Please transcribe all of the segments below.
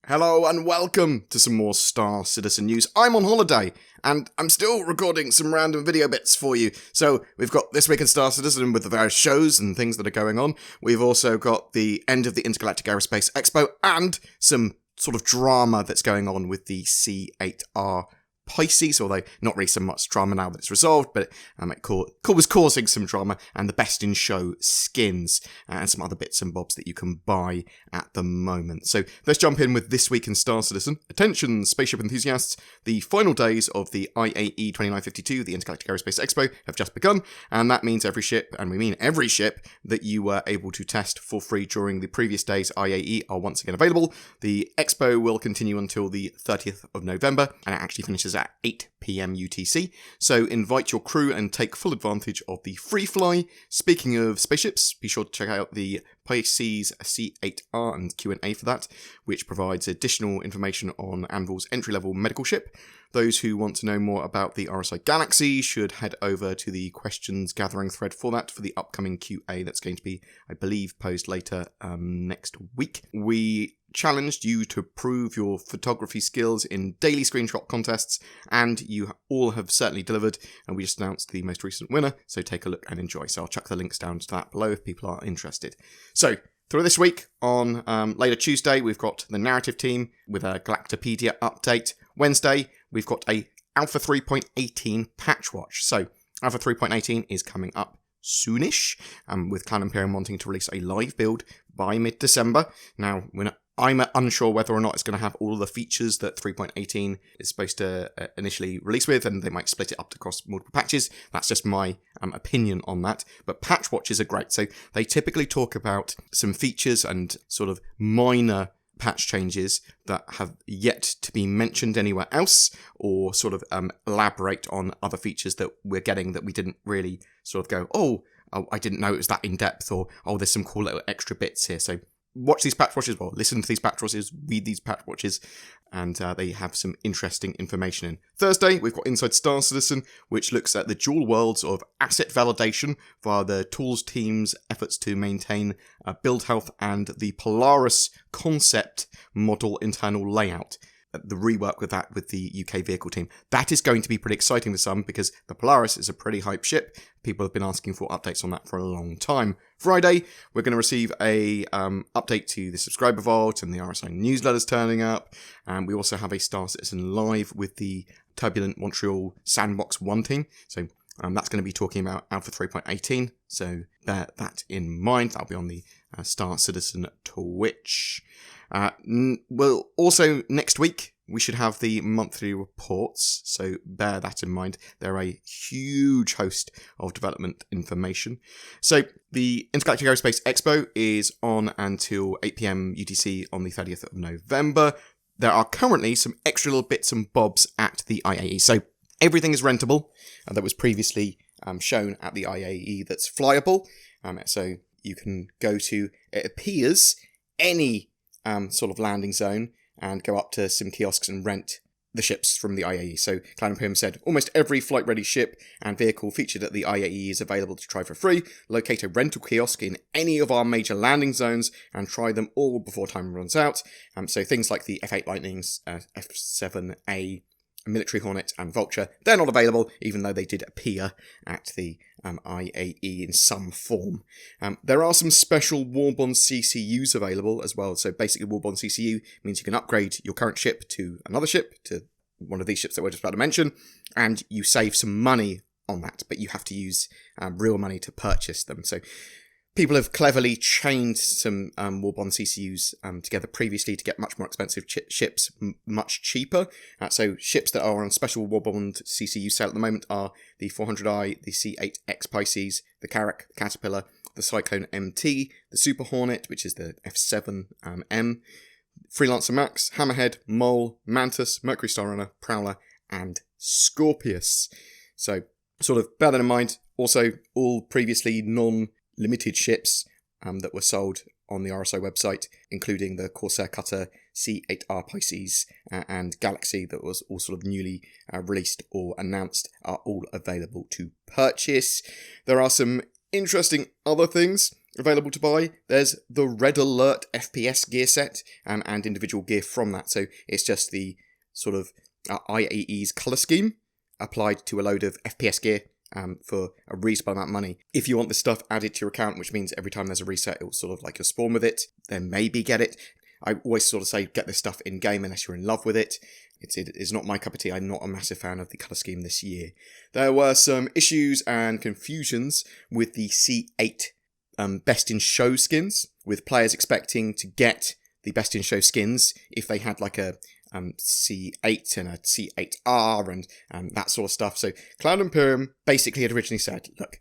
Hello and welcome to some more Star Citizen news. I'm on holiday and I'm still recording some random video bits for you. So we've got This Week in Star Citizen with the various shows and things that are going on. We've also got the end of the Intergalactic Aerospace Expo and some sort of drama that's going on with the C8R Pisces, although not really so much drama now that it's resolved, but it was causing some drama, and the best in show skins and some other bits and bobs that you can buy at the moment. So let's jump in with This Week in Star Citizen. Attention, spaceship enthusiasts, the final days of the IAE 2952, the Intergalactic Aerospace Expo, have just begun, and that means every ship, and we mean every ship, that you were able to test for free during the previous days IAE are once again available. The Expo will continue until the 30th of November, and it actually finishes at 8 PM UTC, so invite your crew and take full advantage of the free fly. Speaking of spaceships, be sure to check out the Pisces C8R and Q&A for that, which provides additional information on Anvil's entry-level medical ship. Those who want to know more about the RSI Galaxy should head over to the questions gathering thread for that for the upcoming QA that's going to be, I believe, posed later next week. We challenged you to prove your photography skills in daily screenshot contests, and you all have certainly delivered, and we just announced the most recent winner, so take a look and enjoy. So I'll chuck the links down to that below if people are interested. So, through this week, on later Tuesday, we've got the narrative team with a Galactopedia update. Wednesday, we've got a Alpha 3.18 patch watch. So, Alpha 3.18 is coming up soonish, with Cloud Imperium wanting to release a live build by mid-December. Now, I'm unsure whether or not it's going to have all of the features that 3.18 is supposed to initially release with, and they might split it up across multiple patches. That's just my opinion on that. But patch watches are great. So they typically talk about some features and sort of minor patch changes that have yet to be mentioned anywhere else, or sort of elaborate on other features that we're getting that we didn't really sort of go, oh, I didn't know it was that in-depth, or, oh, there's some cool little extra bits here. So watch these patch watches, well, listen to these patch watches, read these patch watches, and they have some interesting information in. Thursday, we've got Inside Star Citizen, which looks at the dual worlds of asset validation via the tools team's efforts to maintain build health and the Polaris concept model internal layout. The rework with that with the UK vehicle team. That is going to be pretty exciting for some, because the Polaris is a pretty hype ship. People have been asking for updates on that for a long time. Friday, we're going to receive a update to the subscriber vault, and the RSI newsletters turning up. And we also have a Star Citizen live with the Turbulent Montreal Sandbox 1 team. So that's going to be talking about Alpha 3.18. So bear that in mind. That'll be on the Star Citizen Twitch. Well, also next week we should have the monthly reports, so bear that in mind. They're a huge host of development information. So the Intergalactic Aerospace Expo is on until 8 PM UTC on the 30th of November. There are currently some extra little bits and bobs at the IAE. So everything is rentable that was previously shown at the IAE that's flyable. So you can go to, it appears, any sort of landing zone and go up to some kiosks and rent the ships from the IAE. So Cloud Imperium said almost every flight-ready ship and vehicle featured at the IAE is available to try for free. Locate a rental kiosk in any of our major landing zones and try them all before time runs out. So things like the F8 Lightnings, F7A, Military Hornet and Vulture, they're not available, even though they did appear at the IAE in some form. There are some special Warbond CCUs available as well. So basically Warbond CCU means you can upgrade your current ship to another ship, to one of these ships that we're just about to mention, and you save some money on that, but you have to use real money to purchase them. So people have cleverly chained some Warbond CCUs together previously to get much more expensive ships much cheaper. So ships that are on special Warbond CCU sale at the moment are the 400i, the C8X Pisces, the Carrack, the Caterpillar, the Cyclone MT, the Super Hornet, which is the F7M, Freelancer Max, Hammerhead, Mole, Mantis, Mercury Star Runner, Prowler, and Scorpius. So sort of bear that in mind. Also, all previously non-limited ships that were sold on the RSI website, including the Corsair Cutter, C8R Pisces, and Galaxy that was all sort of newly released or announced, are all available to purchase. There are some interesting other things. available to buy. There's the Red Alert FPS gear set and individual gear from that. So it's just the sort of IAE's colour scheme applied to a load of FPS gear for a reasonable amount of money. If you want this stuff added to your account, which means every time there's a reset, it will sort of like you'll spawn with it, then maybe get it. I always sort of say get this stuff in-game unless you're in love with it. It's not my cup of tea. I'm not a massive fan of the colour scheme this year. There were some issues and confusions with the C8 Best in Show skins, with players expecting to get the Best in Show skins if they had like a C8 and a C8R and that sort of stuff. So Cloud Imperium basically had originally said, look,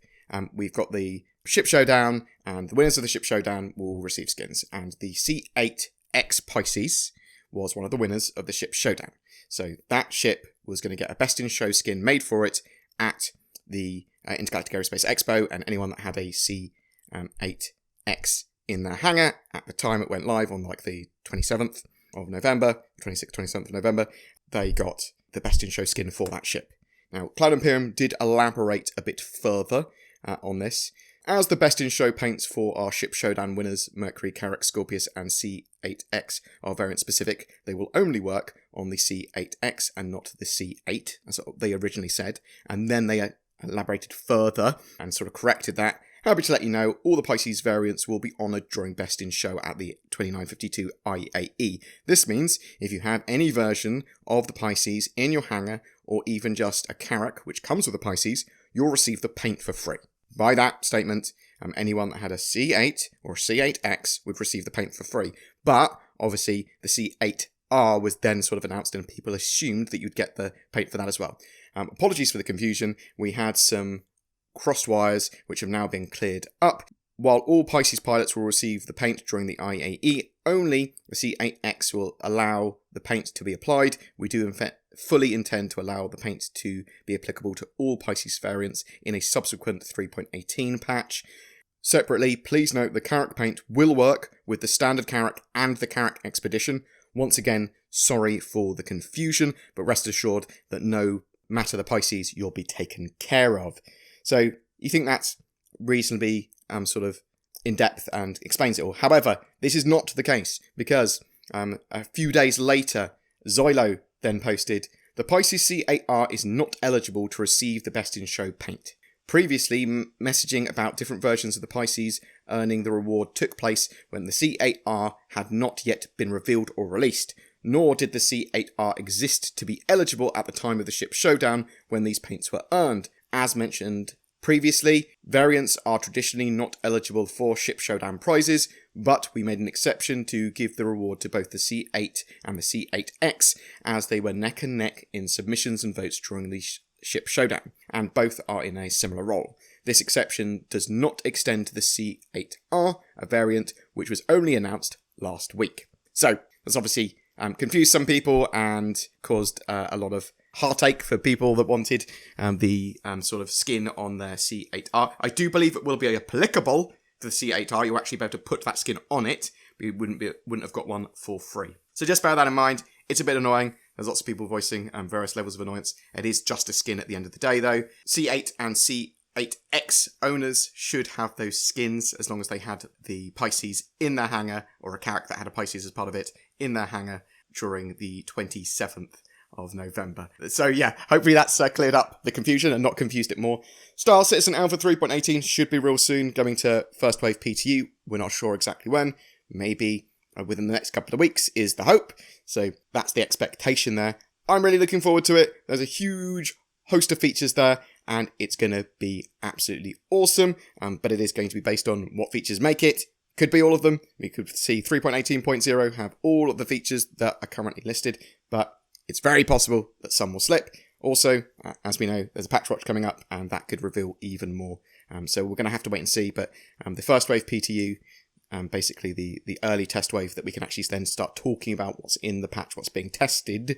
we've got the Ship Showdown, and the winners of the Ship Showdown will receive skins. And the C8X Pisces was one of the winners of the Ship Showdown. So that ship was going to get a Best in Show skin made for it at the Intergalactic Aerospace Expo, and anyone that had a C8X in their hangar at the time it went live on like the 27th of November, 26th, 27th of November, they got the Best in Show skin for that ship. Now, Cloud Imperium did elaborate a bit further on this. As the Best in Show paints for our Ship Showdown winners, Mercury, Carrack, Scorpius and C8X are variant specific, they will only work on the C8X and not the C8, as they originally said. And then they elaborated further and sort of corrected that. Happy to let you know, all the Pisces variants will be honoured during Best in Show at the 2952 IAE. This means if you have any version of the Pisces in your hangar, or even just a Carrack which comes with the Pisces, you'll receive the paint for free. By that statement, anyone that had a C8 or C8X would receive the paint for free. But obviously the C8R was then sort of announced and people assumed that you'd get the paint for that as well. Apologies for the confusion. We had some crossed wires which have now been cleared up. While all Pisces pilots will receive the paint during the IAE, only the C8X will allow the paint to be applied. We do in fact fully intend to allow the paint to be applicable to all Pisces variants in a subsequent 3.18 patch. Separately, please note the Carrack paint will work with the standard Carrack and the Carrack Expedition. Once again, sorry for the confusion, but rest assured that no matter the Pisces, you'll be taken care of. So you think that's reasonably sort of in-depth and explains it all. However, this is not the case, because a few days later, Zoilo then posted, the Pisces C8R is not eligible to receive the Best in Show paint. Previously, messaging about different versions of the Pisces earning the reward took place when the C8R had not yet been revealed or released, nor did the C8R exist to be eligible at the time of the Ship Showdown when these paints were earned. As mentioned previously, variants are traditionally not eligible for Ship Showdown prizes, but we made an exception to give the reward to both the C8 and the C8X, as they were neck and neck in submissions and votes during the Ship Showdown, and both are in a similar role. This exception does not extend to the C8R, a variant which was only announced last week. So, that's obviously confused some people and caused a lot of heartache for people that wanted the sort of skin on their C8R. I do believe it will be applicable to the C8R. You'll actually be able to put that skin on it, but you wouldn't have got one for free. So just bear that in mind. It's a bit annoying. There's lots of people voicing various levels of annoyance. It is just a skin at the end of the day, though. C8 and C8X owners should have those skins as long as they had the Pisces in their hangar, or a Carrack that had a Pisces as part of it in their hangar during the 27th of November. So yeah, hopefully that's cleared up the confusion and not confused it more. Star Citizen Alpha 3.18 should be real soon, going to first wave PTU. We're not sure exactly when. Maybe within the next couple of weeks is the hope. So that's the expectation there. I'm really looking forward to it. There's a huge host of features there, and it's going to be absolutely awesome. But it is going to be based on what features make it. Could be all of them. We could see 3.18.0 have all of the features that are currently listed, but it's very possible that some will slip. Also, as we know, there's a patch watch coming up, and that could reveal even more. So we're going to have to wait and see, but the first wave PTU, basically the early test wave that we can actually then start talking about what's in the patch, what's being tested,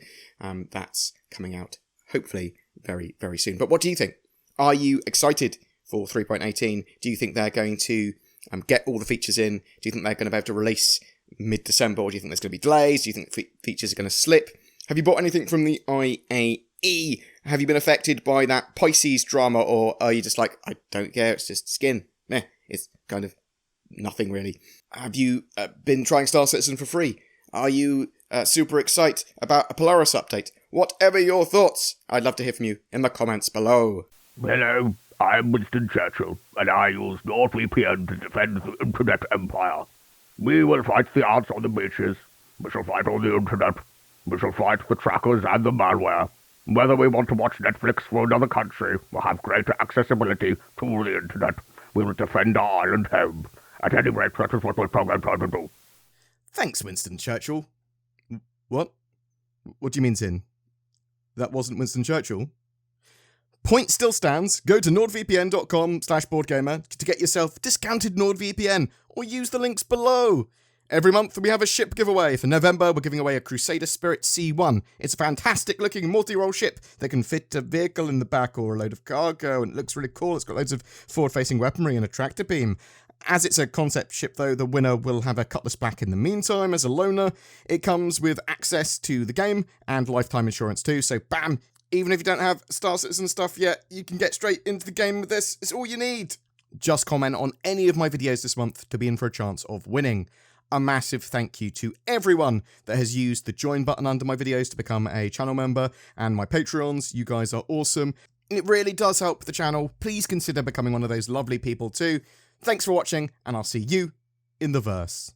that's coming out hopefully very, very soon. But what do you think? Are you excited for 3.18? Do you think they're going to get all the features in? Do you think they're going to be able to release mid-December, or do you think there's going to be delays? Do you think features are going to slip? Have you bought anything from the IAE? Have you been affected by that Pisces drama, or are you just like, I don't care, it's just skin? It's kind of nothing really. Have you been trying Star Citizen for free? Are you super excited about a Polaris update? Whatever your thoughts, I'd love to hear from you in the comments below. Hello, I'm Winston Churchill, and I use NordVPN to defend the Internet Empire. We will fight the ants on the beaches. We shall fight on the Internet. We shall fight the trackers and the malware. Whether we want to watch Netflix for another country or have greater accessibility to the Internet, we will defend our island home. At any rate, that is what we're trying to do. Thanks, Winston Churchill. What? What do you mean, Tin? That wasn't Winston Churchill? Point still stands. Go to nordvpn.com/BoredGamer to get yourself discounted NordVPN, or use the links below. Every month we have a ship giveaway. For November, we're giving away a Crusader Spirit C1. It's a fantastic looking multi-role ship that can fit a vehicle in the back or a load of cargo, and it looks really cool. It's got loads of forward-facing weaponry and a tractor beam. As it's a concept ship though, the winner will have a Cutlass back in the meantime as a loaner. It comes with access to the game and lifetime insurance too, so bam! Even if you don't have Star Citizen stuff yet, you can get straight into the game with this. It's all you need. Just comment on any of my videos this month to be in for a chance of winning. A massive thank you to everyone that has used the join button under my videos to become a channel member, and my Patreons. You guys are awesome. It really does help the channel. Please consider becoming one of those lovely people too. Thanks for watching, and I'll see you in the verse.